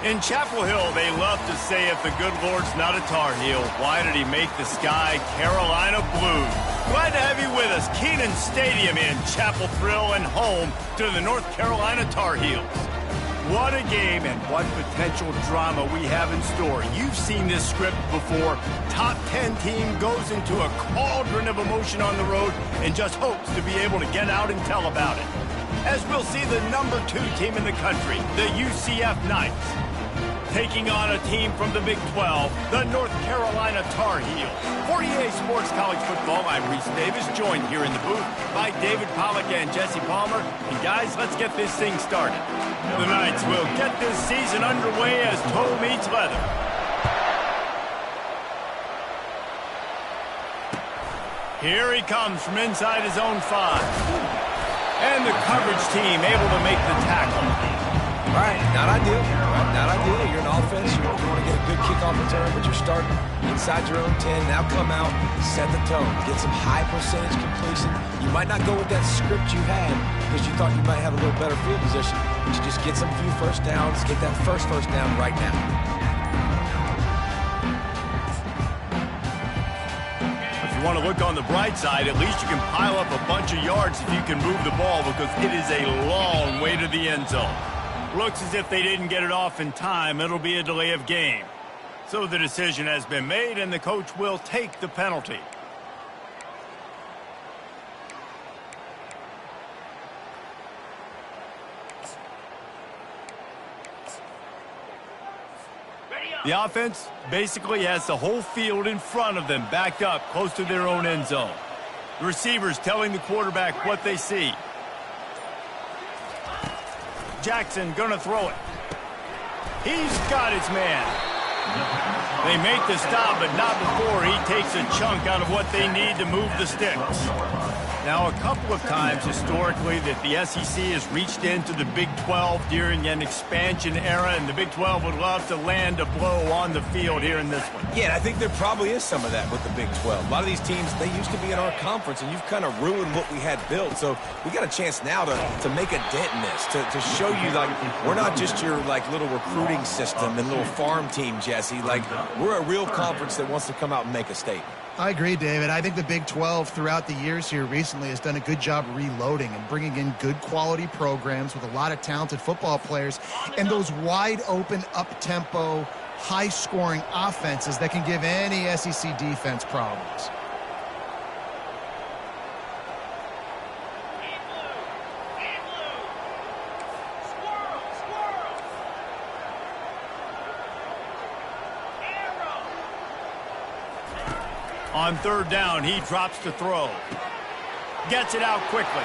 In Chapel Hill, they love to say if the good Lord's not a Tar Heel, why did he make the sky Carolina blue? Glad to have you with us. Kenan Stadium in Chapel Thrill and home to the North Carolina Tar Heels. What a game and what potential drama we have in store. You've seen this script before. Top 10 team goes into a cauldron of emotion on the road and just hopes to be able to get out and tell about it. As we'll see the number 2 team in the country, the UCF Knights, taking on a team from the Big 12, the North Carolina Tar Heels. For EA Sports College Football, I'm Reese Davis, joined here in the booth by David Pollack and Jesse Palmer. And guys, let's get this thing started. The Knights will get this season underway as toe meets leather. Here he comes from inside his own 5. And the coverage team able to make the tackle. All right, not ideal. Not ideal. You're an offense. You want to get a good kickoff return, but you're starting inside your own 10. Now come out, set the tone, get some high percentage completion. You might not go with that script you had because you thought you might have a little better field position, but you just get some few first downs, get that first down right now. If you want to look on the bright side, at least you can pile up a bunch of yards if you can move the ball because it is a long way to the end zone. Looks as if they didn't get it off in time. It'll be a delay of game. So the decision has been made, and the coach will take the penalty. The offense basically has the whole field in front of them, backed up close to their own end zone. The receivers telling the quarterback what they see. Jackson gonna throw it. He's got his man. They make the stop, but not before he takes a chunk out of what they need to move the sticks. Now, a couple of times historically that the SEC has reached into the Big 12 during an expansion era, and the Big 12 would love to land a blow on the field here in this one. Yeah, and I think there probably is some of that with the Big 12. A lot of these teams, they used to be in our conference, and you've kind of ruined what we had built. So we got a chance now to make a dent in this, to show you, like, we're not just your, like, little recruiting system and little farm team, Jesse. Like, we're a real conference that wants to come out and make a statement. I agree, David. I think the Big 12 throughout the years here recently has done a good job reloading and bringing in good quality programs with a lot of talented football players and those wide open, up-tempo, high-scoring offenses that can give any SEC defense problems. On third down, he drops to throw. Gets it out quickly.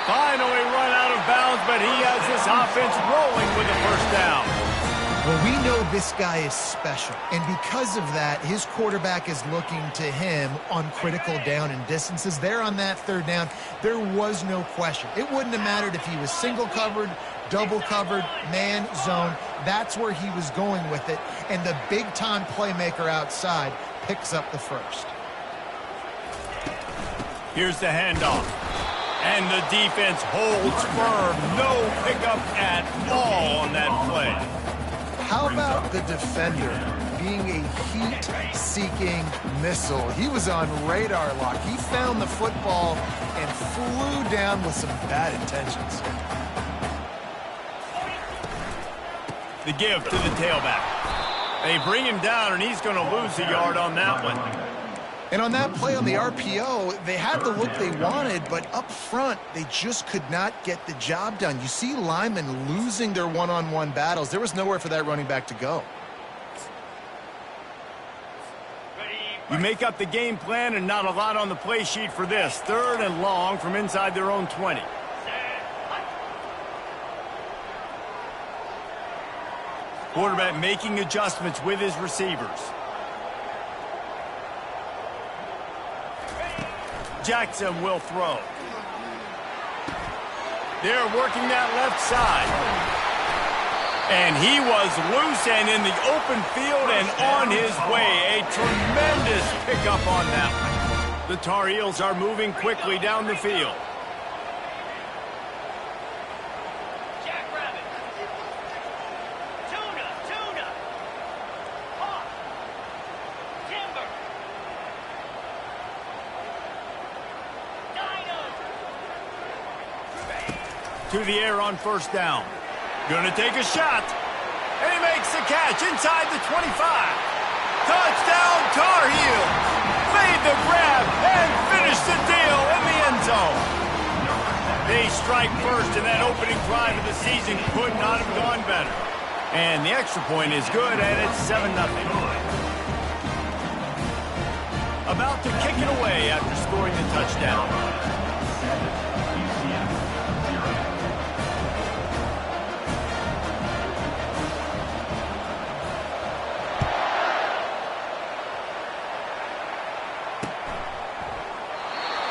Finally run out of bounds, but he has this offense rolling with a first down. Well, we know this guy is special, and because of that, his quarterback is looking to him on critical down and distances. There on that third down, there was no question. It wouldn't have mattered if he was single covered, double covered, man, zone. That's where he was going with it, and the big-time playmaker outside picks up the first. Here's the handoff. And the defense holds firm. No pickup at all on that play. How about the defender being a heat-seeking missile? He was on radar lock. He found the football and flew down with some bad intentions. The give to the tailback. They bring him down, and he's going to lose a yard on that one. And on that play on the RPO, they had the look they wanted, but up front, they just could not get the job done. You see linemen losing their one-on-one battles. There was nowhere for that running back to go. You make up the game plan, and not a lot on the play sheet for this. Third and long from inside their own 20. Quarterback making adjustments with his receivers. Jackson will throw. They're working that left side. And he was loose and in the open field and on his way. A tremendous pickup on that one. The Tar Heels are moving quickly down the field. to the air on first down. Gonna take a shot. And he makes the catch inside the 25. Touchdown, Tar Heels. Made the grab and finished the deal in the end zone. They strike first, and that opening drive of the season could not have gone better. And the extra point is good, and it's 7-0. About to kick it away after scoring the touchdown.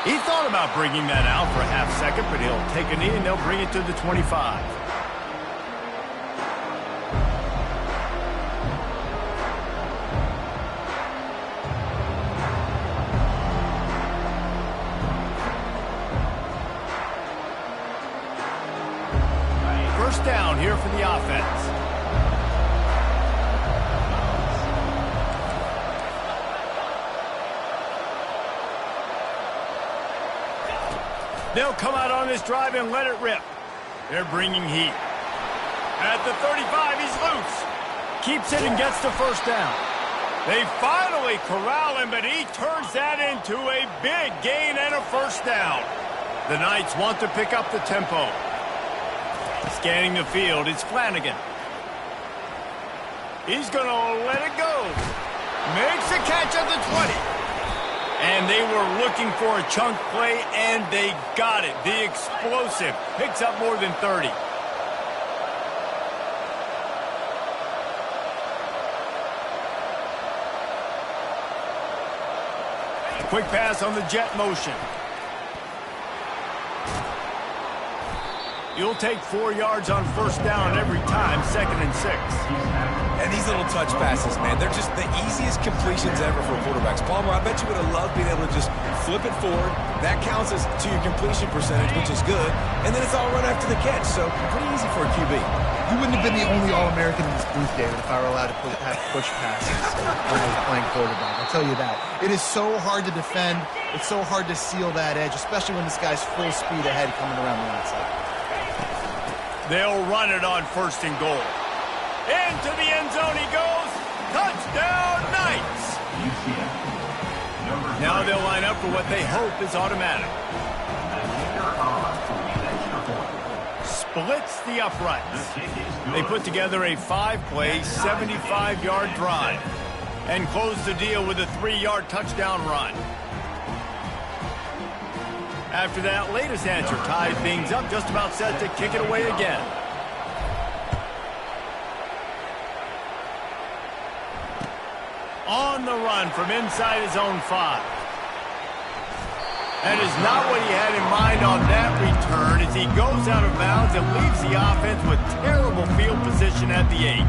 He thought about bringing that out for a half second, but he'll take a knee and they'll bring it to the 25. First down here for the offense. They'll come out on this drive and let it rip. They're bringing heat. At the 35, he's loose. Keeps it and gets the first down. They finally corral him, but he turns that into a big gain and a first down. The Knights want to pick up the tempo. Scanning the field, it's Flanagan. He's going to let it go. Makes the catch at the 20. And they were looking for a chunk play, and they got it. The explosive picks up more than 30. A quick pass on the jet motion. You'll take 4 yards on first down every time, 2nd and 6. And these little touch passes, man, they're just the easiest completions ever for quarterbacks. Palmer, I bet you would have loved being able to just flip it forward. That counts as to your completion percentage, which is good. And then it's all run after the catch, so pretty easy for a QB. You wouldn't have been the only All-American in this booth, David, if I were allowed to have push passes when I was playing quarterback. I'll tell you that. It is so hard to defend. It's so hard to seal that edge, especially when this guy's full speed ahead coming around the outside. They'll run it on 1st and goal. Into the end zone he goes. Touchdown, Knights! Now they'll line up for what they hope is automatic. Splits the uprights. They put together a 5-play, 75-yard drive and close the deal with a 3-yard touchdown run. After that latest answer tied things up, just about set to kick it away again. On the run from inside his own 5. That is not what he had in mind on that return as he goes out of bounds and leaves the offense with terrible field position at the 8.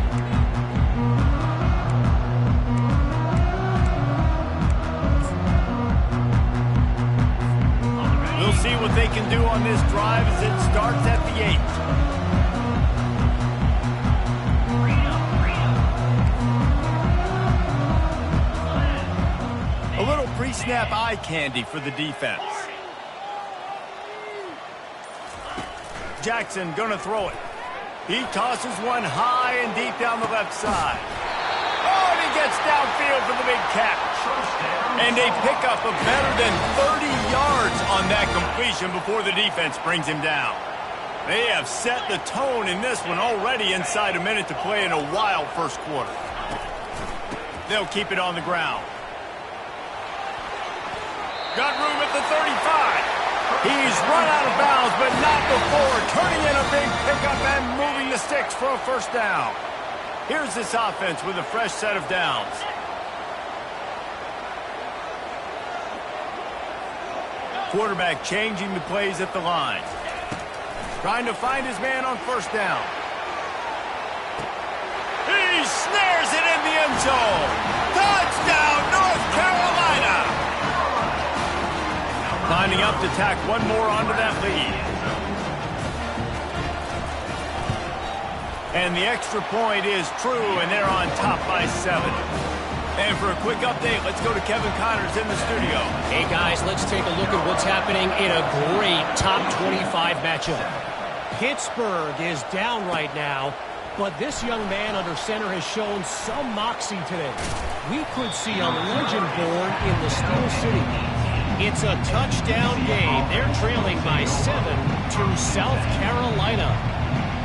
We'll see what they can do on this drive as it starts at the 8. A little pre-snap eye candy for the defense. Jackson gonna throw it. He tosses one high and deep down the left side. Oh, and he gets downfield for the big catch. And they pick up a better than 30 yards on that completion before the defense brings him down. They have set the tone in this one already inside a minute to play in a wild first quarter. They'll keep it on the ground. Got room at the 35. He's run out of bounds, but not before turning in a big pickup and moving the sticks for a first down. Here's this offense with a fresh set of downs. Quarterback changing the plays at the line. Trying to find his man on first down. He snares it in the end zone. Touchdown, North Carolina! Lining up to tack one more onto that lead. And the extra point is true, and they're on top by 7. And for a quick update, let's go to Kevin Connors in the studio. Hey, guys, let's take a look at what's happening in a great top 25 matchup. Pittsburgh is down right now, but this young man under center has shown some moxie today. We could see a legend born in the Steel City. It's a touchdown game. They're trailing by 7 to South Carolina.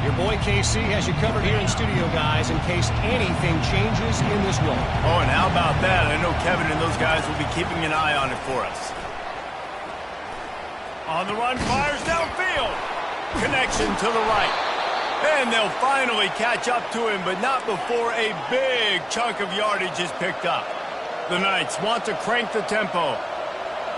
Your boy KC has you covered here in studio, guys, in case anything changes in this one. Oh, and how about that? I know Kevin and those guys will be keeping an eye on it for us. On the run, fires downfield. Connection to the right. And they'll finally catch up to him, but not before a big chunk of yardage is picked up. The Knights want to crank the tempo.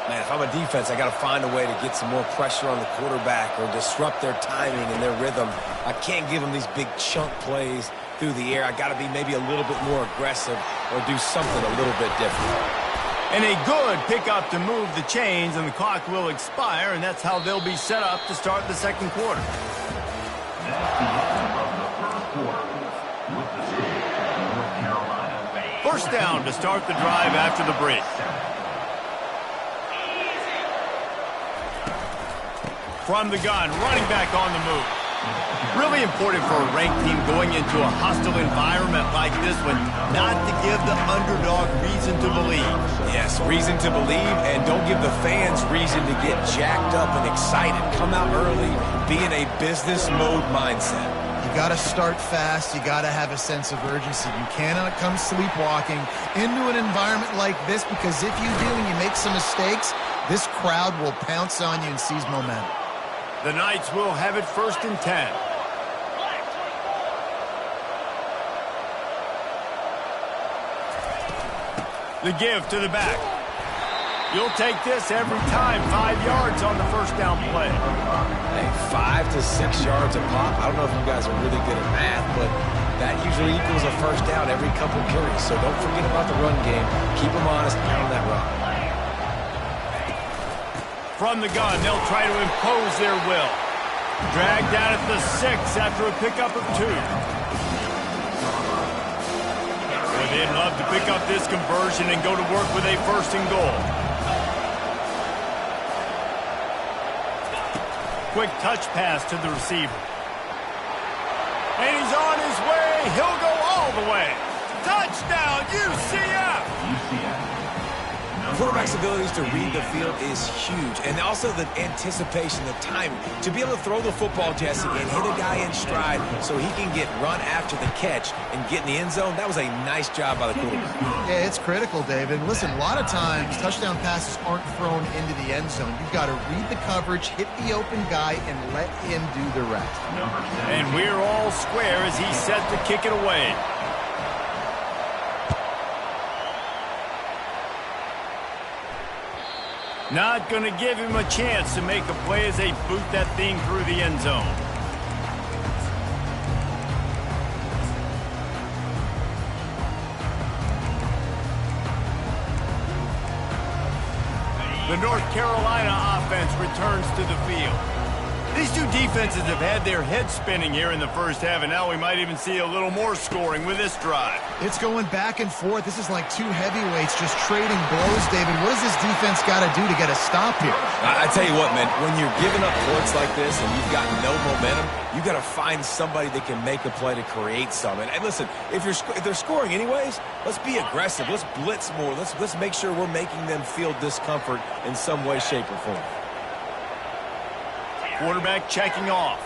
Man, if I'm a defense, I got to find a way to get some more pressure on the quarterback or disrupt their timing and their rhythm. I can't give them these big chunk plays through the air. I got to be maybe a little bit more aggressive or do something a little bit different. And a good pickup to move the chains, and the clock will expire, and that's how they'll be set up to start the second quarter. First down to start the drive after the break. From the gun, running back on the move. Really important for a ranked team going into a hostile environment like this one, not to give the underdog reason to believe. Yes, reason to believe, and don't give the fans reason to get jacked up and excited. Come out early, be in a business mode mindset. You got to start fast. You got to have a sense of urgency. You cannot come sleepwalking into an environment like this, because if you do and you make some mistakes, this crowd will pounce on you and seize momentum. The Knights will have it 1st and 10. The give to the back. You'll take this every time. 5 yards on the first down play. Hey, 5 to 6 yards a pop. I don't know if you guys are really good at math, but that usually equals a first down every couple carries. So don't forget about the run game. Keep them honest, pound that run. From the gun, they'll try to impose their will. Dragged down at the 6 after a pickup of 2. Well, they'd love to pick up this conversion and go to work with a 1st and goal. Quick touch pass to the receiver. And he's on his way. He'll go all the way. Touchdown, UCF! Quarterback's abilities to read the field is huge, and also the anticipation, the timing. To be able to throw the football, Jesse, and hit a guy in stride so he can get run after the catch and get in the end zone, that was a nice job by the quarterback. Yeah, it's critical, David. And listen, a lot of times touchdown passes aren't thrown into the end zone. You've got to read the coverage, hit the open guy, and let him do the rest. And we're all square as he's set to kick it away. Not going to give him a chance to make a play as they boot that thing through the end zone. The North Carolina offense returns to the field. These two defenses have had their heads spinning here in the first half, and now we might even see a little more scoring with this drive. It's going back and forth. This is like two heavyweights just trading blows, David. What does this defense got to do to get a stop here? I tell you what, man, when you're giving up points like this and you've got no momentum, you got to find somebody that can make a play to create some. And listen, if they're scoring anyways, let's be aggressive. Let's blitz more. Let's make sure we're making them feel discomfort in some way, shape, or form. Quarterback checking off.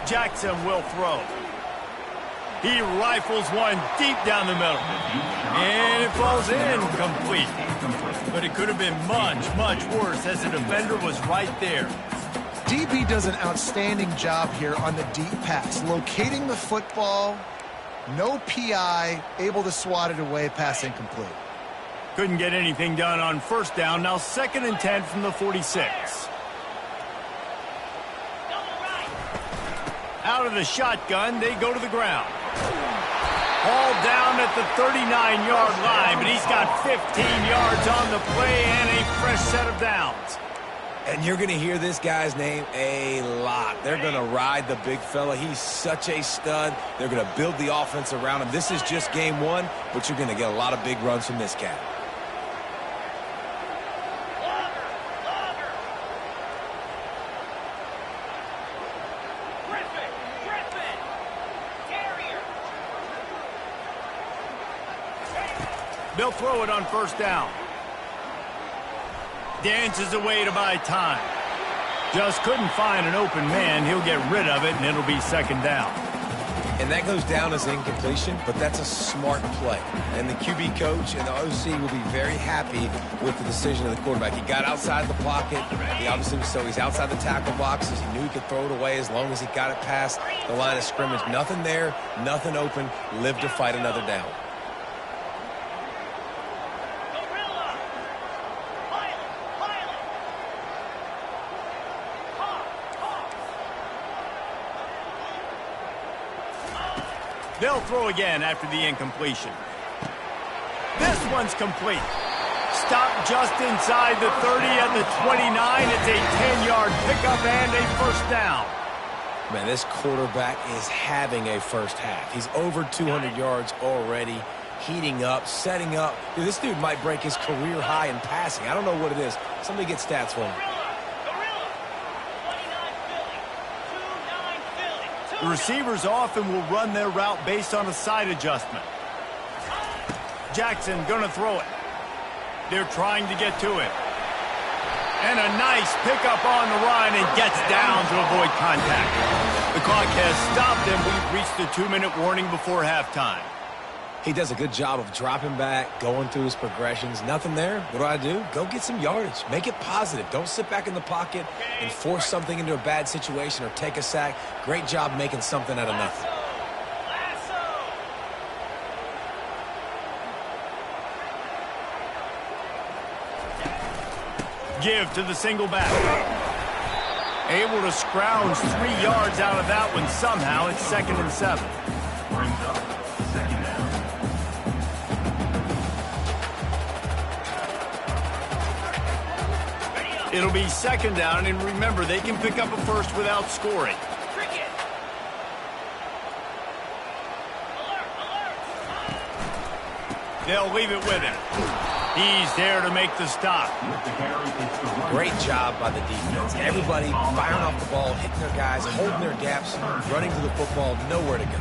Jackson will throw. He rifles one deep down the middle. And it falls incomplete. But it could have been much, much worse as the defender was right there. DB does an outstanding job here on the deep pass. Locating the football, no PI, able to swat it away, pass incomplete. Couldn't get anything done on first down. Now 2nd and 10 from the 46. Out of the shotgun, they go to the ground. Ball down at the 39-yard line, but he's got 15 yards on the play and a fresh set of downs. And you're going to hear this guy's name a lot. They're going to ride the big fella. He's such a stud. They're going to build the offense around him. This is just game one, but you're going to get a lot of big runs from this cat. They'll throw it on first down. Dances away to buy time. Just couldn't find an open man. He'll get rid of it, and it'll be second down. And that goes down as incompletion, but that's a smart play. And the QB coach and the OC will be very happy with the decision of the quarterback. He got outside the pocket. He's outside the tackle boxes. He knew he could throw it away as long as he got it past the line of scrimmage. Nothing there, nothing open. Live to fight another down. They'll throw again after the incompletion. This one's complete. Stopped just inside the 30 at the 29. It's a 10-yard pickup and a first down. Man, this quarterback is having a first half. He's over 200 yards already, heating up, setting up. Dude, this dude might break his career high in passing. I don't know what it is. Somebody get stats for him. The receivers often will run their route based on a side adjustment. Jackson gonna throw it. They're trying to get to it. And a nice pickup on the run and gets down to avoid contact. The clock has stopped and we've reached the 2-minute warning before halftime. He does a good job of dropping back, going through his progressions. Nothing there. What do? Go get some yardage. Make it positive. Don't sit back in the pocket and force something into a bad situation or take a sack. Great job making something out of nothing. Give to the single back. Able to scrounge 3 yards out of that one somehow. It's 2nd and 7. It'll be second down, and remember, they can pick up a first without scoring. They'll leave it with him. He's there to make the stop. Great job by the defense. Everybody firing off the ball, hitting their guys, holding their gaps, running to the football, nowhere to go.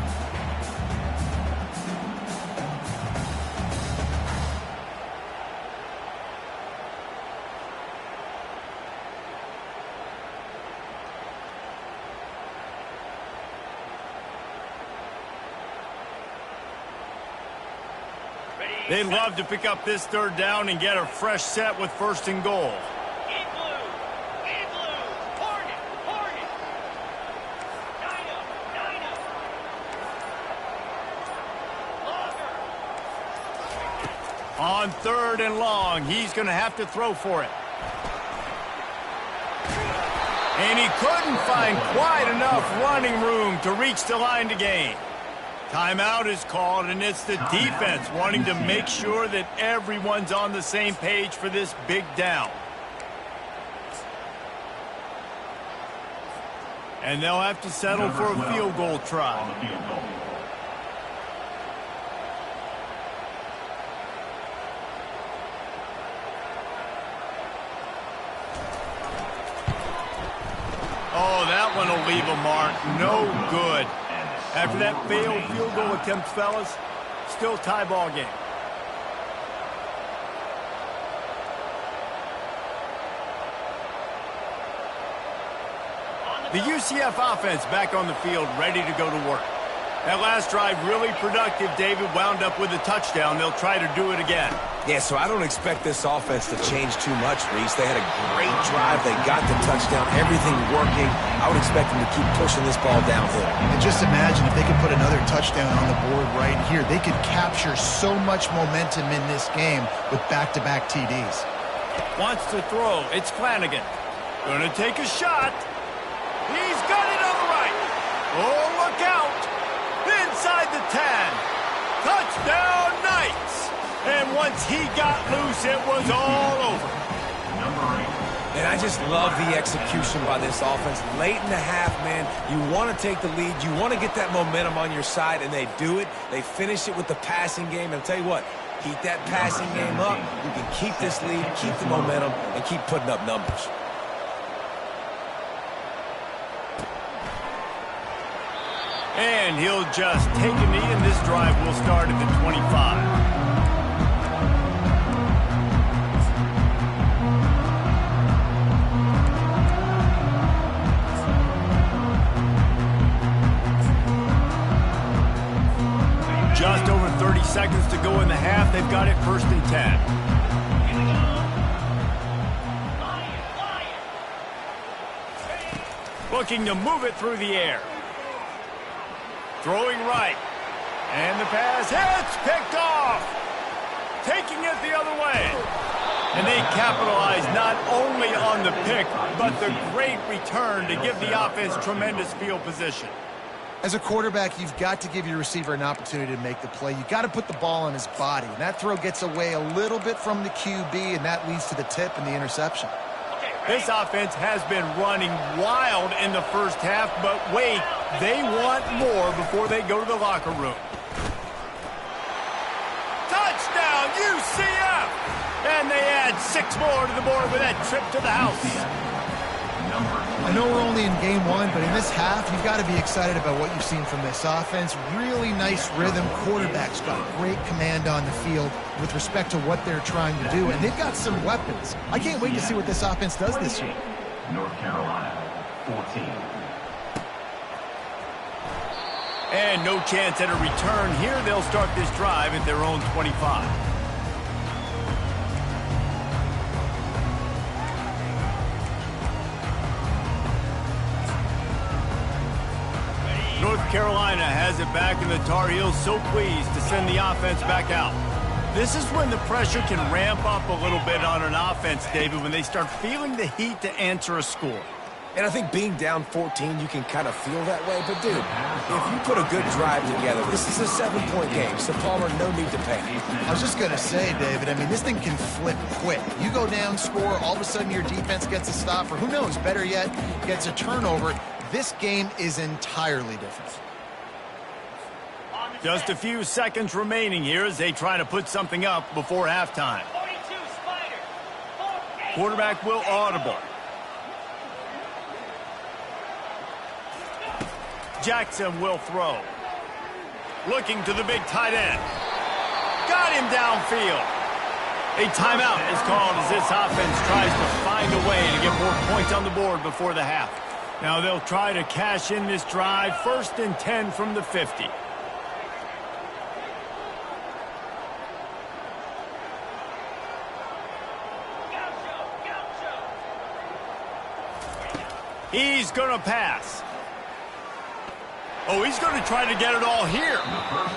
They'd love to pick up this third down and get a fresh set with 1st and goal. On 3rd and long, he's going to have to throw for it. And he couldn't find quite enough running room to reach the line to gain. Timeout is called, and it's the defense wanting to make sure that everyone's on the same page for this big down. And they'll have to settle for a field goal try. Oh, that one will leave a mark. No good. After that failed field goal attempt, fellas, still tie ball game. The UCF offense back on the field, ready to go to work. That last drive really productive. David wound up with a touchdown. They'll try to do it again. Yeah, so I don't expect this offense to change too much, Reese. They had a great drive. They got the touchdown. Everything working. I would expect them to keep pushing this ball downhill. And just imagine if they could put another touchdown on the board right here. They could capture so much momentum in this game with back-to-back TDs. Wants to throw. It's Flanagan. Gonna take a shot. He's got it on the right. Oh, look out. Inside the 10. Touchdown, Knights. And once he got loose, it was all over. And I just love the execution by this offense. Late in the half, man, you want to take the lead. You want to get that momentum on your side, and they do it. They finish it with the passing game. And I'll tell you what, keep that passing game up. You can keep this lead, keep the momentum, and keep putting up numbers. And he'll just take a knee, and this drive will start at the 25. 30 seconds to go in the half. They've got it 1st and 10. Looking to move it through the air. Throwing right. And the pass hits, picked off. Taking it the other way. And they capitalize not only on the pick, but the great return to give the offense tremendous field position. As a quarterback, you've got to give your receiver an opportunity to make the play. You've got to put the ball on his body. And that throw gets away a little bit from the QB, and that leads to the tip and the interception. This offense has been running wild in the first half, but wait, they want more before they go to the locker room. Touchdown, UCF! And they add 6 more to the board with that trip to the house. I know we're only in game 1, but in this half, you've got to be excited about what you've seen from this offense. Really nice rhythm. Quarterback's got great command on the field with respect to what they're trying to do, and they've got some weapons. I can't wait to see what this offense does this year. North Carolina, 14. And no chance at a return here. They'll start this drive at their own 25. North Carolina has it back, and the Tar Heels so pleased to send the offense back out. This is when the pressure can ramp up a little bit on an offense, David, when they start feeling the heat to answer a score. And I think being down 14, you can kind of feel that way. But, dude, if you put a good drive together, this is a 7-point game. So, Palmer, no need to panic. I was just going to say, David, I mean, this thing can flip quick. You go down, score, all of a sudden your defense gets a stop, or who knows, better yet, gets a turnover. This game is entirely different. Just a few seconds remaining here as they try to put something up before halftime. Quarterback will audible. Jackson will throw. Looking to the big tight end. Got him downfield. A timeout is called as this offense tries to find a way to get more points on the board before the half. Now they'll try to cash in this drive. 1st and 10 from the 50. He's going to pass. Oh, he's going to try to get it all here.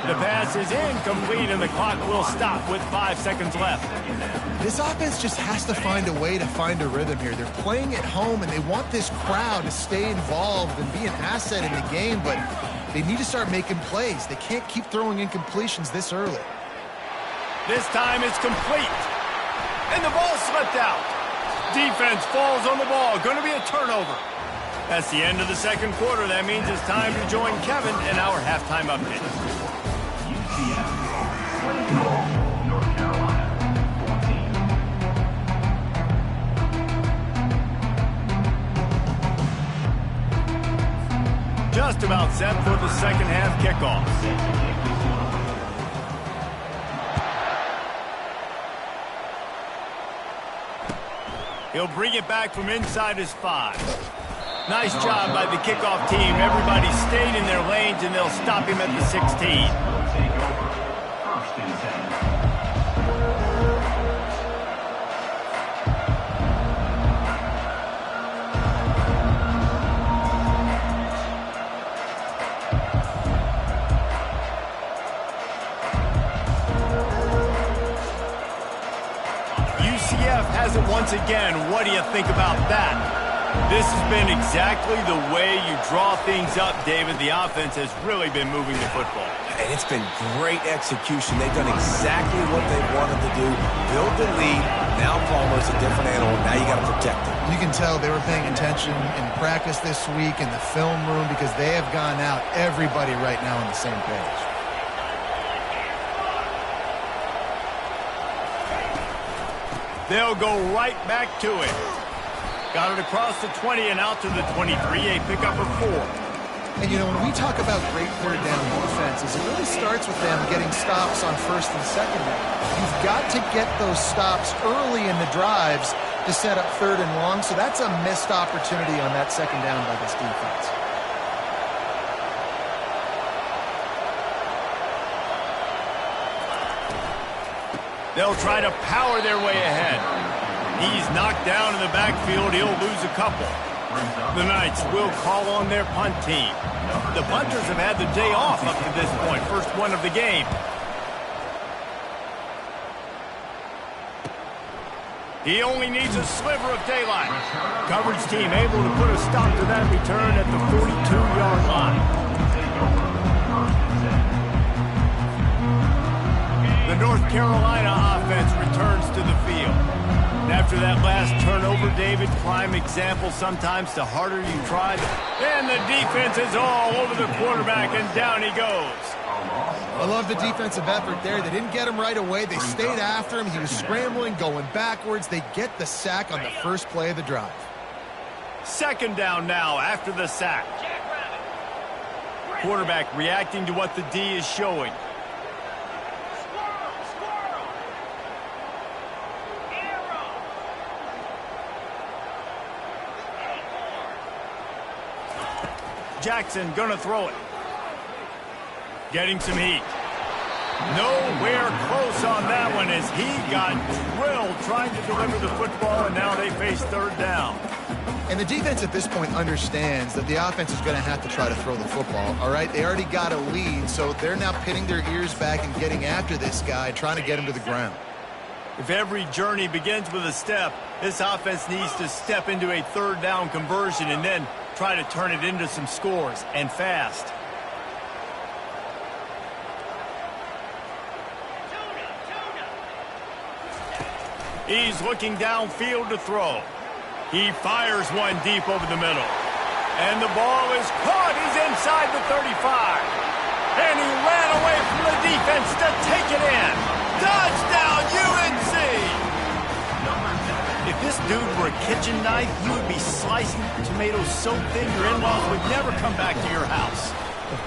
The pass is incomplete, and the clock will stop with 5 seconds left. This offense just has to find a way to find a rhythm here. They're playing at home, and they want this crowd to stay involved and be an asset in the game, but they need to start making plays. They can't keep throwing incompletions this early. This time it's complete. And the ball slipped out. Defense falls on the ball. Going to be a turnover. That's the end of the second quarter. That means it's time to join Kevin in our halftime update. UCF, North Carolina, 14. Just about set for the second half kickoff. He'll bring it back from inside his 5. Nice job by the kickoff team. Everybody stayed in their lanes, and they'll stop him at the 16. UCF has it once again. What do you think about that? This has been exactly the way you draw things up, David. The offense has really been moving the football. And it's been great execution. They've done exactly what they wanted to do. Build the lead. Now Palmer's a different animal. Now you got to protect him. You can tell they were paying attention in practice this week in the film room because they have gone out, everybody right now on the same page. They'll go right back to it. Got it across the 20 and out to the 23. A pickup of 4. And, you know, when we talk about great third down defenses, it really starts with them getting stops on 1st and 2nd down. You've got to get those stops early in the drives to set up 3rd and long, so that's a missed opportunity on that 2nd down by this defense. They'll try to power their way ahead. He's knocked down in the backfield. He'll lose a couple. The Knights will call on their punt team. The punters have had the day off up to this point. First one of the game. He only needs a sliver of daylight. Coverage team able to put a stop to that return at the 42-yard line. The North Carolina offense returns to the field. And after that last turnover, David, prime example sometimes the harder you try, and the defense is all over the quarterback, and down he goes. I love the defensive effort there. They didn't get him right away. They stayed after him. He was scrambling, going backwards. They get the sack on the first play of the drive. Second down now after the sack. Quarterback reacting to what the D is showing. Jackson gonna throw it. Getting some heat. Nowhere close on that one as he got drilled trying to deliver the football, and now they face third down. And the defense at this point understands that the offense is going to have to try to throw the football, all right? They already got a lead, so they're now pinning their ears back and getting after this guy, trying to get him to the ground. If every journey begins with a step, this offense needs to step into a third down conversion and then try to turn it into some scores, and fast. He's looking downfield to throw. He fires one deep over the middle. And the ball is caught. He's inside the 35. And he ran away from the defense to take it in. Touchdown, UNC! If this dude were a kitchen knife, you would be slicing tomatoes so thin your in-laws would never come back to your house.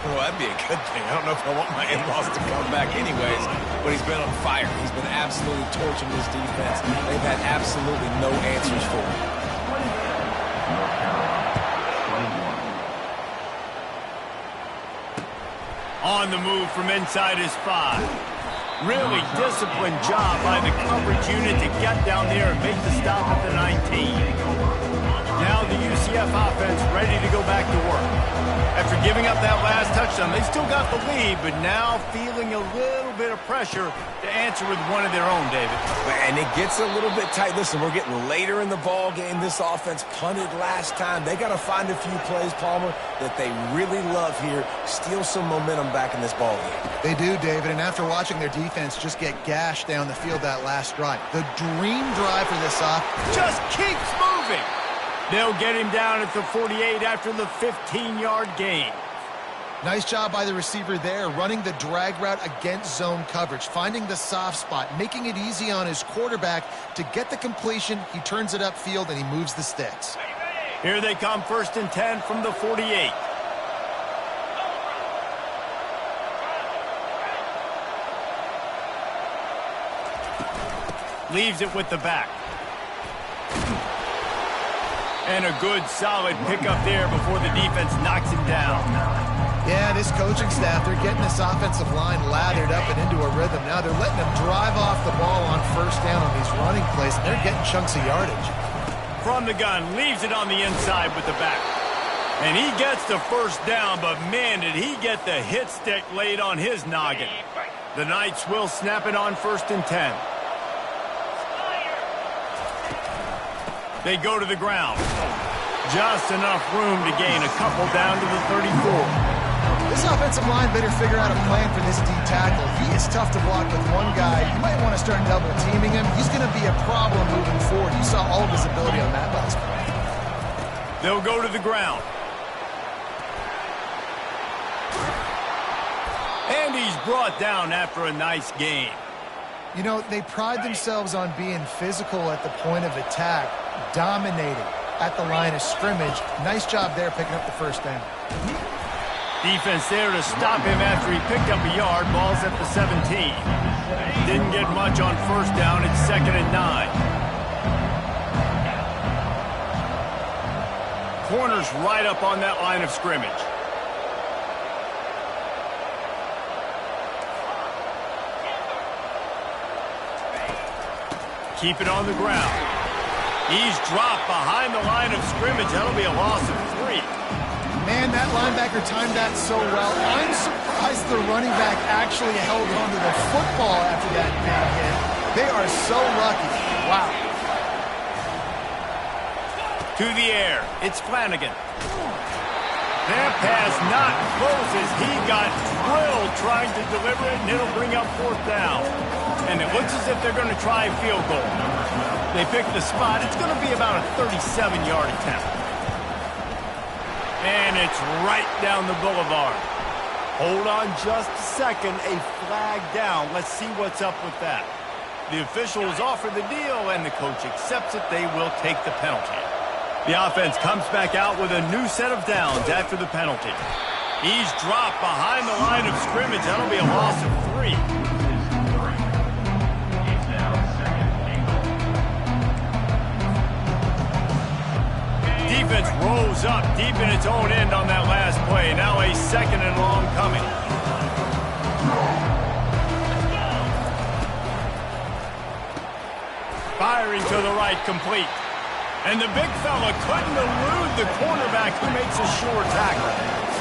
Well, that'd be a good thing. I don't know if I want my in-laws to come back anyways, but he's been on fire. He's been absolutely torching this defense. They've had absolutely no answers for him. On the move from inside his 5. Really disciplined job by the coverage unit to get down there and make the stop at the 19. Now the UCF offense ready to go back to work. After giving up that last touchdown, they still got the lead, but now feeling a little bit of pressure to answer with one of their own, David. And it gets a little bit tight. Listen, we're getting later in the ball game. This offense punted last time. They got to find a few plays, Palmer, that they really love here. Steal some momentum back in this ball game. They do, David, and after watching their defense just get gashed down the field that last drive, the dream drive for this offense just keeps moving. They'll get him down at the 48 after the 15-yard gain. Nice job by the receiver there, running the drag route against zone coverage, finding the soft spot, making it easy on his quarterback to get the completion. He turns it upfield, and he moves the sticks. Here they come, 1st and 10 from the 48. Leaves it with the back. And a good, solid pickup there before the defense knocks him down. Yeah, this coaching staff, they're getting this offensive line lathered up and into a rhythm. Now they're letting them drive off the ball on first down on these running plays, and they're getting chunks of yardage. From the gun, leaves it on the inside with the back. And he gets the first down, but man, did he get the hit stick laid on his noggin. The Knights will snap it on 1st and 10. They go to the ground. Just enough room to gain a couple down to the 34. This offensive line better figure out a plan for this D tackle. He is tough to block with one guy. You might want to start double teaming him. He's going to be a problem moving forward. You saw all of his ability on that last play. They'll go to the ground. And he's brought down after a nice game. You know, they pride themselves on being physical at the point of attack, dominating at the line of scrimmage. Nice job there picking up the first down. Defense there to stop him after he picked up a yard. Ball's at the 17. Didn't get much on first down. It's 2nd and 9. Corners right up on that line of scrimmage. keep it on the ground. He's dropped behind the line of scrimmage. That'll be a loss of 3. Man, that linebacker timed that so well. I'm surprised the running back actually held onto the football after that big hit. They are so lucky. Wow. To the air. It's Flanagan. That pass not closes. He got drilled trying to deliver it, and it'll bring up 4th down. And it looks as if they're going to try a field goal. They picked the spot. It's going to be about a 37-yard attempt. And it's right down the boulevard. Hold on just a second. A flag down. Let's see what's up with that. The officials offer the deal, and the coach accepts it. They will take the penalty. The offense comes back out with a new set of downs after the penalty. He's dropped behind the line of scrimmage. That'll be a loss of 3. Defense rolls up deep in its own end on that last play. Now a 2nd and long coming. Firing to the right, complete. And the big fella couldn't elude the cornerback who makes a sure tackle.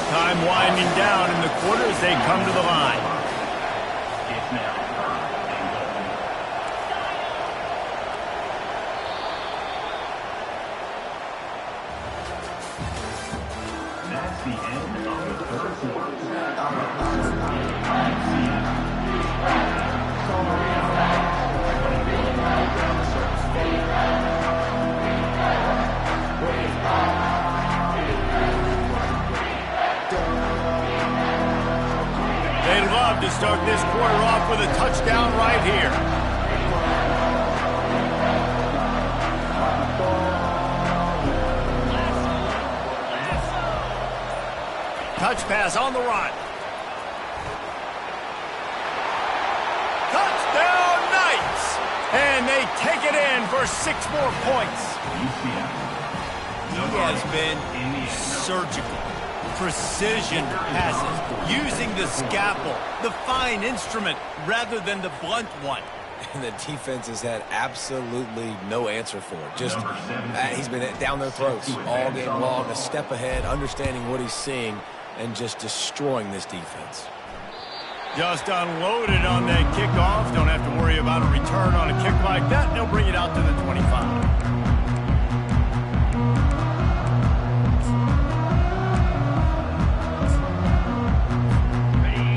Time winding down in the quarter as they come to the line. It's now 3rd and goal. That's the end of the 3rd quarter. They'd love to start this quarter off with a touchdown right here. Touch pass on the run. Touchdown Knights! And they take it in for 6 more points. He has been surgical. Precision passes, using the scalpel, the fine instrument, rather than the blunt one. And the defense has had absolutely no answer for it. Just, he's been down their throats all game long, a step ahead, understanding what he's seeing, and just destroying this defense. Just unloaded on that kickoff. Don't have to worry about a return on a kick like that. They'll bring it out to the 25.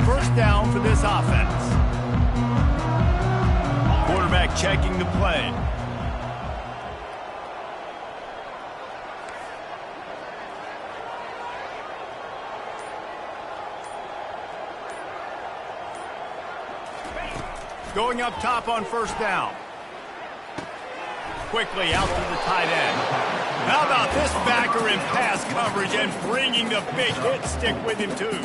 First down for this offense. Quarterback checking the play. Going up top on first down. Quickly out to the tight end. How about this backer in pass coverage and bringing the big hit stick with him too?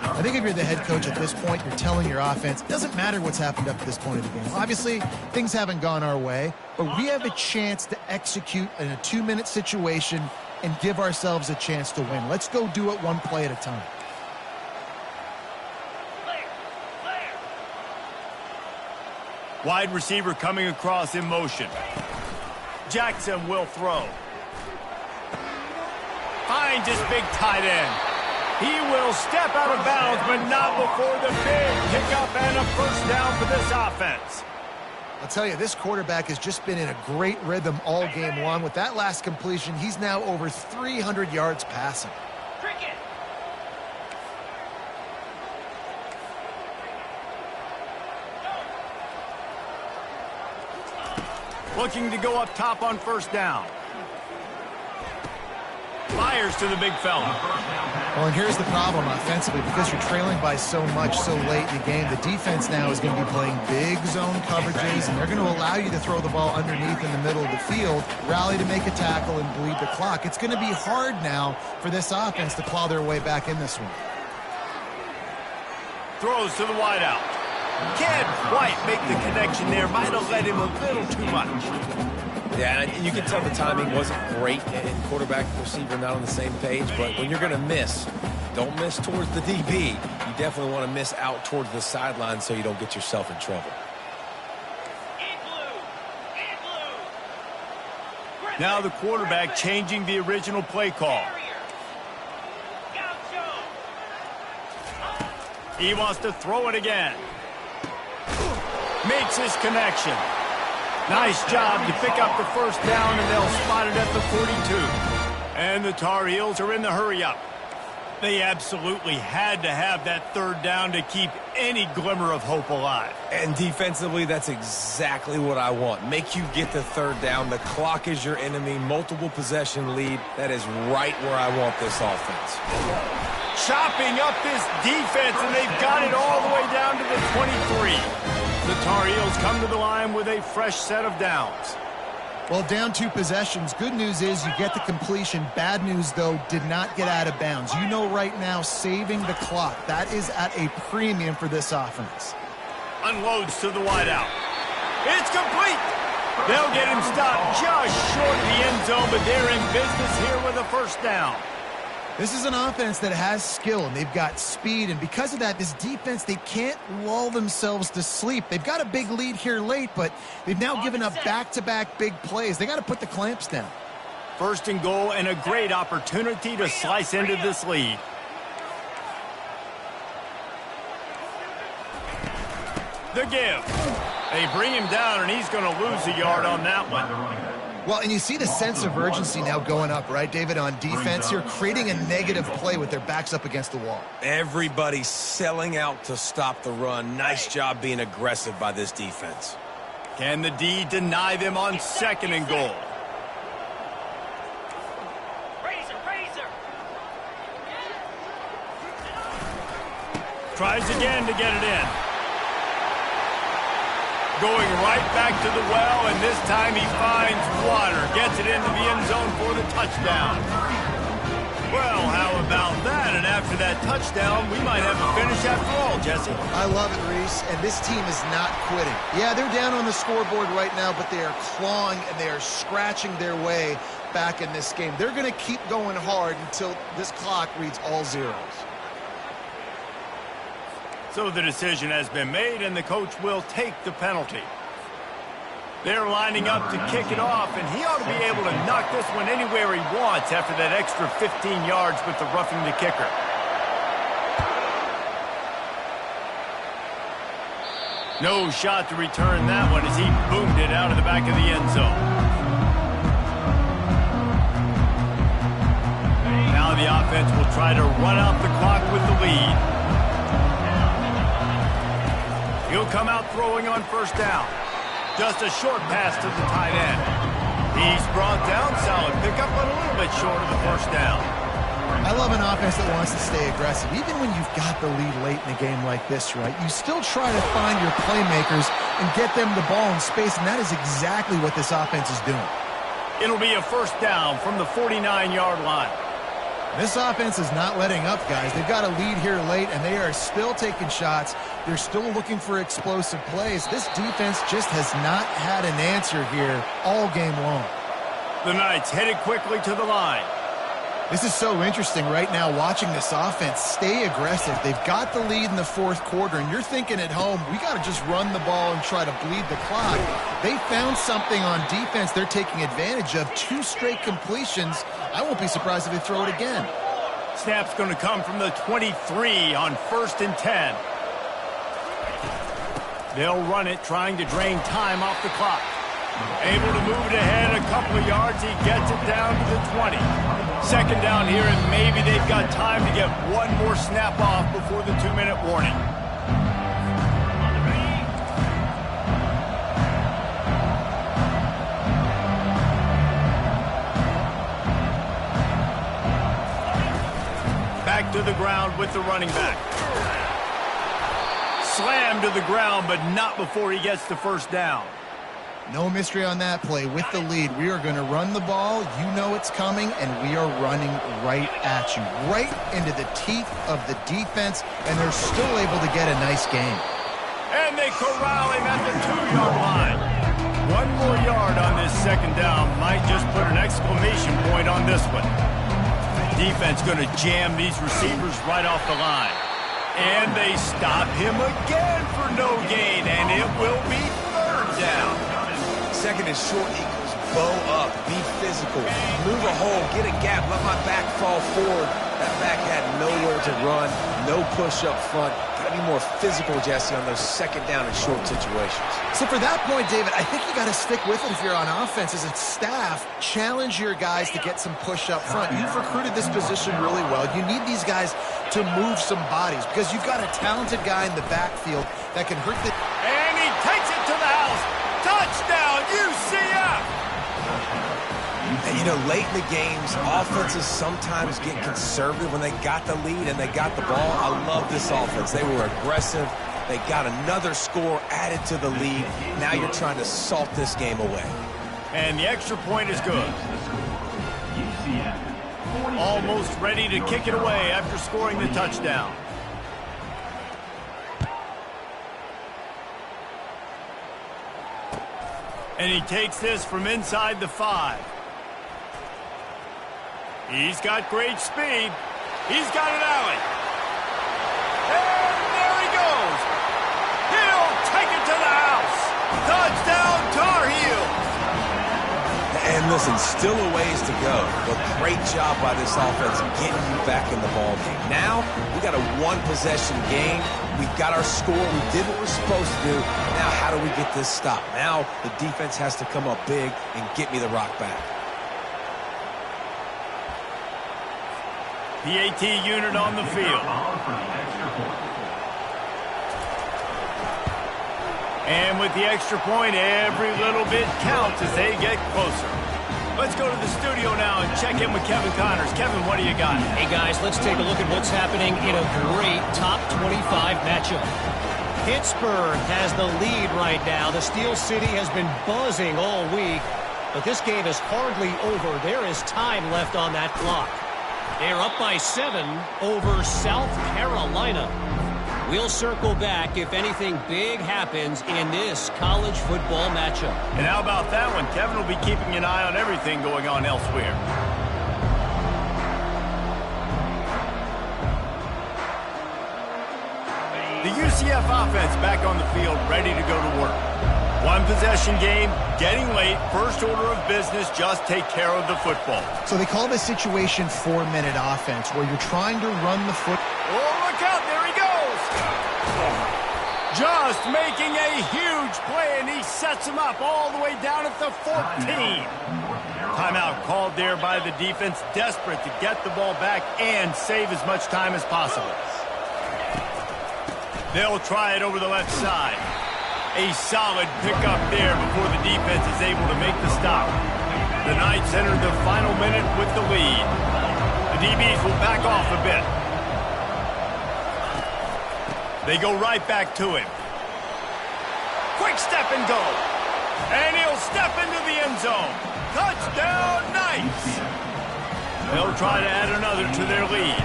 I think if you're the head coach at this point, you're telling your offense, it doesn't matter what's happened up to this point of the game. Obviously, things haven't gone our way, but we have a chance to execute in a 2-minute situation and give ourselves a chance to win. Let's go do it one play at a time. Wide receiver coming across in motion. Jackson will throw. Finds his big tight end. He will step out of bounds, but not before the big pickup and a first down for this offense. I'll tell you, this quarterback has just been in a great rhythm all game long. With that last completion, he's now over 300 yards passing. Looking to go up top on first down. Fires to the big fella. Well, and here's the problem offensively. Because you're trailing by so much so late in the game, the defense now is going to be playing big zone coverages, and they're going to allow you to throw the ball underneath in the middle of the field, rally to make a tackle, and bleed the clock. It's going to be hard now for this offense to claw their way back in this one. Throws to the wideout. Can't quite make the connection there. Might have led him a little too much. Yeah, and you can tell the timing wasn't great, and quarterback and receiver not on the same page, but when you're going to miss, don't miss towards the DB. You definitely want to miss out towards the sideline so you don't get yourself in trouble. Now the quarterback changing the original play call. He wants to throw it again. Makes his connection. Nice job to pick up the first down, and they'll spot it at the 42. And the Tar Heels are in the hurry-up. They absolutely had to have that third down to keep any glimmer of hope alive. And defensively, that's exactly what I want. Make you get the third down. The clock is your enemy. Multiple possession lead. That is right where I want this offense. Chopping up this defense, and they've got it all the way down to the 23. The Tar Heels come to the line with a fresh set of downs. Well, down 2 possessions. Good news is you get the completion. Bad news, though, did not get out of bounds. You know right now, saving the clock. That is at a premium for this offense. Unloads to the wideout. It's complete. They'll get him stopped just short of the end zone, but they're in business here with a first down. This is an offense that has skill, and they've got speed, and because of that, this defense, they can't lull themselves to sleep. They've got a big lead here late, but they've now given up back-to-back big plays. They got to put the clamps down. First and goal, and a great opportunity to slice into this lead. The give. They bring him down, and he's going to lose a yard on that one. Well, and you see the sense of urgency now going up, right, David, on defense here, creating a negative play with their backs up against the wall. Everybody's selling out to stop the run. Nice job being aggressive by this defense. Can the D deny them on second and goal? Tries again to get it in. Going right back to the well, and this time he finds water. Gets it into the end zone for the touchdown. Well, how about that? And after that touchdown, we might have a finish after all, Jesse. I love it, Reese, and this team is not quitting. Yeah, they're down on the scoreboard right now, but they are clawing and they are scratching their way back in this game. They're going to keep going hard until this clock reads all zeros. So the decision has been made, and the coach will take the penalty. They're lining up to kick it off, and he ought to be able to knock this one anywhere he wants after that extra 15 yards with the roughing the kicker. No shot to return that one as he boomed it out of the back of the end zone. Now the offense will try to run out the clock with the lead. He'll come out throwing on first down. Just a short pass to the tight end. He's brought down. Solid pickup, but a little bit short of the first down. I love an offense that wants to stay aggressive. Even when you've got the lead late in a game like this, right, you still try to find your playmakers and get them the ball in space, and that is exactly what this offense is doing. It'll be a first down from the 49-yard line. This offense is not letting up, guys. They've got a lead here late, and they are still taking shots. They're still looking for explosive plays. This defense just has not had an answer here all game long. The Knights headed quickly to the line. This is so interesting right now, watching this offense stay aggressive. They've got the lead in the fourth quarter, and you're thinking at home, we got to just run the ball and try to bleed the clock. They found something on defense they're taking advantage of. 2 straight completions. I won't be surprised if they throw it again. Snap's going to come from the 23 on 1st and 10. They'll run it, trying to drain time off the clock. Able to move it ahead a couple of yards. He gets it down to the 20. Second down here, and maybe they've got time to get one more snap off before the 2-minute warning. Back to the ground with the running back. Slammed to the ground, but not before he gets the first down. No mystery on that play. With the lead, we are going to run the ball. You know it's coming, and we are running right at you, right into the teeth of the defense, and they're still able to get a nice gain. And they corral him at the 2-yard line. One more yard on this second down might just put an exclamation point on this one. Defense going to jam these receivers right off the line. And they stop him again for no gain, and it will be 3rd down. Second and short equals bow up, be physical, move a hole, get a gap, let my back fall forward. That back had nowhere to run, no push up front. Got to be more physical, Jesse, on those second down and short situations. So for that point, David, I think you got to stick with it if you're on offense. As a staff, challenge your guys to get some push up front. You've recruited this position really well. You need these guys to move some bodies because you've got a talented guy in the backfield that can hurt the... And he takes it to the house. Touchdown, UCF! And, you know, late in the games, offenses sometimes get conservative when they got the lead and they got the ball. I love this offense. They were aggressive. They got another score added to the lead. Now you're trying to salt this game away. And the extra point is good. Almost ready to kick it away after scoring the touchdown. And he takes this from inside the 5. He's got great speed. He's got an alley. And there he goes. He'll take it to the house. Touchdown, Tar Heels. And listen, still a ways to go, but great job by this offense getting you back in the ballgame. Now, we got a one-possession game. We've got our score. We did what we're supposed to do. Now, how do we get this stopped? Now, the defense has to come up big and get me the rock back. PAT unit on the field. And with the extra point, every little bit counts as they get closer. Let's go to the studio now and check in with Kevin Connors. Kevin, what do you got? Hey, guys, let's take a look at what's happening in a great top 25 matchup. Pittsburgh has the lead right now. The Steel City has been buzzing all week, but this game is hardly over. There is time left on that clock. They're up by 7 over South Carolina. We'll circle back if anything big happens in this college football matchup. And how about that one? Kevin will be keeping an eye on everything going on elsewhere. The UCF offense back on the field, ready to go to work. One possession game, getting late, first order of business, just take care of the football. So they call this situation 4-minute offense, where you're trying to run the foot. Oh, look out, there he goes! Just making a huge play, and he sets him up all the way down at the 14. Timeout called there by the defense, desperate to get the ball back and save as much time as possible. They'll try it over the left side. A solid pickup there before the defense is able to make the stop. The Knights enter the final minute with the lead. The DBs will back off a bit. They go right back to him. Quick step and go. And he'll step into the end zone. Touchdown, Knights! They'll try to add another to their lead.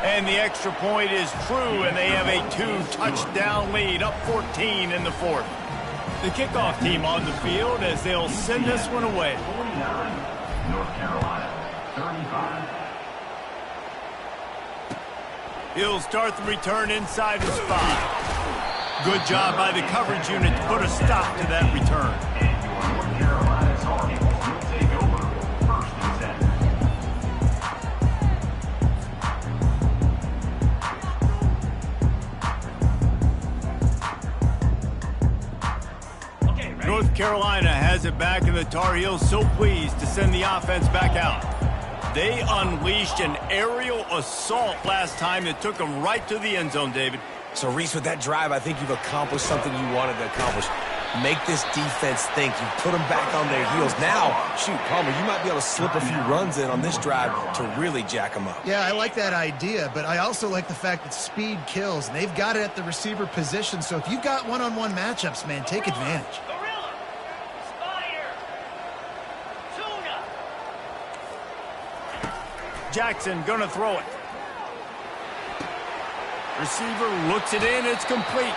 And the extra point is true, and they have a 2-touchdown lead, up 14 in the 4th. The kickoff team on the field as they'll send this one away. 49, North Carolina, 35. He'll start the return inside his 5. Good job by the coverage unit to put a stop to that return. And your North Carolina Tar Heels will take over 1st and 10. North Carolina has it back, and the Tar Heels so pleased to send the offense back out. They unleashed an aerial assault last time that took them right to the end zone, David. So, Reese, with that drive, I think you've accomplished something you wanted to accomplish. Make this defense think. You put them back on their heels. Now, shoot, Palmer, you might be able to slip a few runs in on this drive to really jack them up. Yeah, I like that idea, but I also like the fact that speed kills, and they've got it at the receiver position. So if you've got one-on-one matchups, man, take advantage. Jackson gonna throw it. Receiver looks it in, it's complete.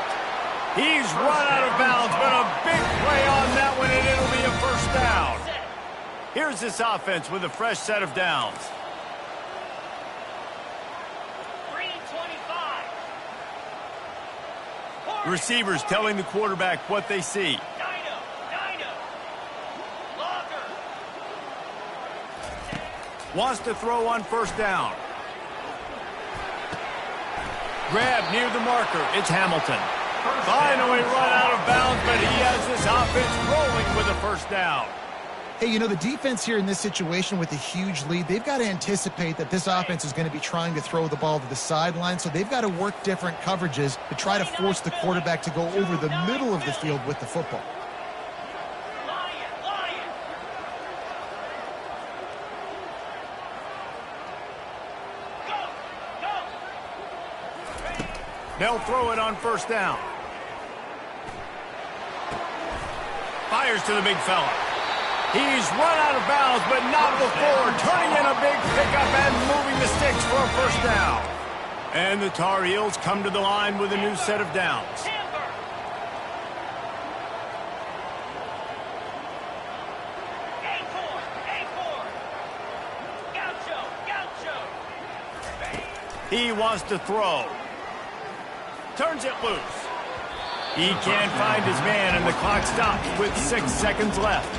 He's run out of bounds, but a big play on that one, and it'll be a first down. Here's this offense with a fresh set of downs. 325. Receivers telling the quarterback what they see. Dino. Locker Wants to throw on first down. Grab near the marker. It's Hamilton. Finally run out of bounds, but he has this offense rolling with a first down. Hey, you know, the defense here in this situation with a huge lead, they've got to anticipate that this offense is going to be trying to throw the ball to the sideline, so they've got to work different coverages to try to force the quarterback to go over the middle of the field with the football. They'll throw it on first down. Fires to the big fella. He's run out of bounds, but not before turning in a big pickup and moving the sticks for a first down. And the Tar Heels come to the line with a new set of downs. He wants to throw. Turns it loose. He can't find his man, and the clock stops with 6 seconds left.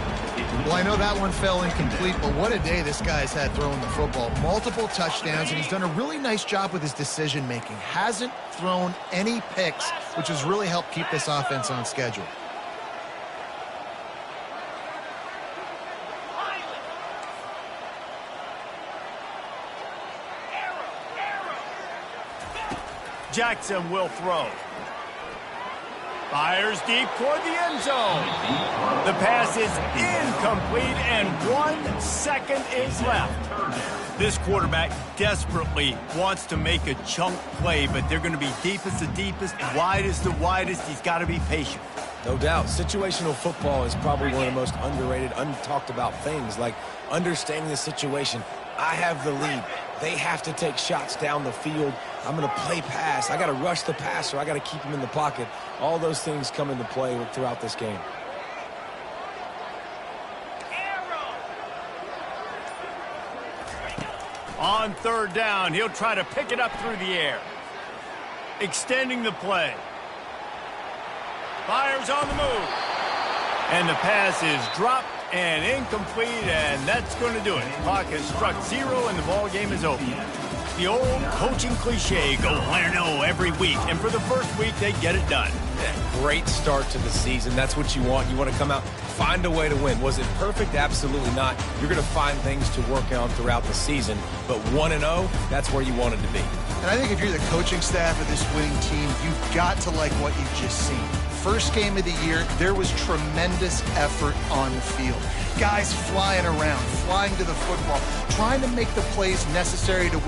Well, I know that one fell incomplete, but what a day this guy's had throwing the football. Multiple touchdowns, and he's done a really nice job with his decision-making. Hasn't thrown any picks, which has really helped keep this offense on schedule. Jackson will throw. Fires deep toward the end zone. The pass is incomplete, and 1 second is left. This quarterback desperately wants to make a chunk play, but they're going to be deepest the deepest, widest the widest. He's got to be patient. No doubt. Situational football is probably one of the most underrated, untalked about things, like understanding the situation. I have the lead. They have to take shots down the field. I'm going to play pass. I got to rush the passer. I got to keep him in the pocket. All those things come into play throughout this game. On third down, he'll try to pick it up through the air. Extending the play. Fires on the move. And the pass is dropped and incomplete, and that's going to do it. Clock has struck 0, and the ball game is over. The old coaching cliche, go win or no every week, and for the first week, they get it done. Great start to the season. That's what you want. You want to come out, find a way to win. Was it perfect? Absolutely not. You're going to find things to work on throughout the season, but 1-0, that's where you wanted to be. And I think if you're the coaching staff of this winning team, you've got to like what you've just seen. First game of the year, there was tremendous effort on the field. Guys flying around, flying to the football, trying to make the plays necessary to win.